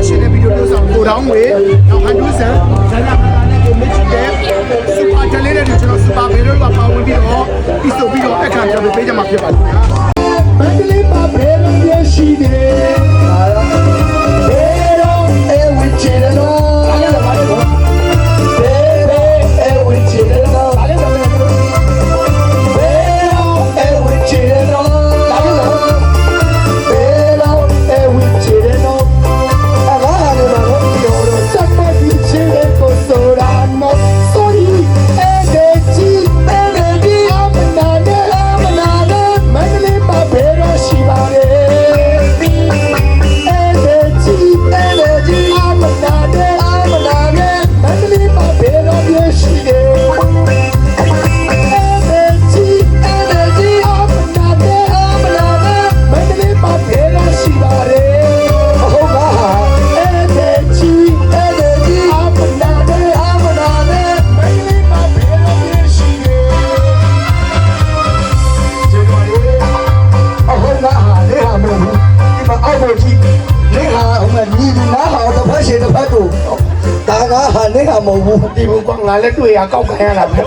ရှင်တဲ့ဗီဒီယိုလို့ဆိုကိုတောင်းငွေနောက်ဟန်ဒူးဆန်ဇာနာဘာနဲ့ကိုမစ်ချတဲ့စူပါတလေးနဲ့ကျွန်တော်စူပါဘယ်လိုပါပါဝင်ပြီးတော့ပြီးဆိုပြီးတော့အခါကျွန်တော်ပေးကြမှာဖြစ်ပါလိမ့်မယ်မန္တလေးမှာဘယ်လိုရရှိတယ်ဘယ်တော့အဲဝစ်ချင်တော့အားရပါတော့ဘယ်တော့အဲဝစ်ချင်တော့အားရပါတော့ဘယ်တော့အဲဝစ်ချင်တော့အားရပါတော့ဘယ်တော့အဲဝစ်ချင်တော့အားရပါတော့ပြောတော့စက်မပြီးချင်တဲ့ကိုဆိုတာနော် sorry အဲဒီအဲဒီအမနာနဲ့မန္တလေးမှာဘယ်တော့ရှိပါလဲအဲဒီအမနာနဲ့မန္တလေးမှာဘယ်တော့ပြရှိတယ်အဲဒီအမနာနဲ့မန္တလေးမှာဘယ်တော့ရှိပါလဲဟုတ်ပါအဲဒီအမနာနဲ့မန္တလေးမှာဘယ်တော့ပြရှိတယ်ကျေတော်လေးအခုနာလေဟာမလို့ဒီမှာအောက်ပေါ်ကြီးလေဟာဟိုမှာညီဒီနားဟာတစ်ဖက်ရှိတစ်ဖက်ကိုဒါကဟာလေဟာမဟုတ်ဘူးဒီဘုကငါလည်းတွေ့ရကောက်ခံရတာပဲ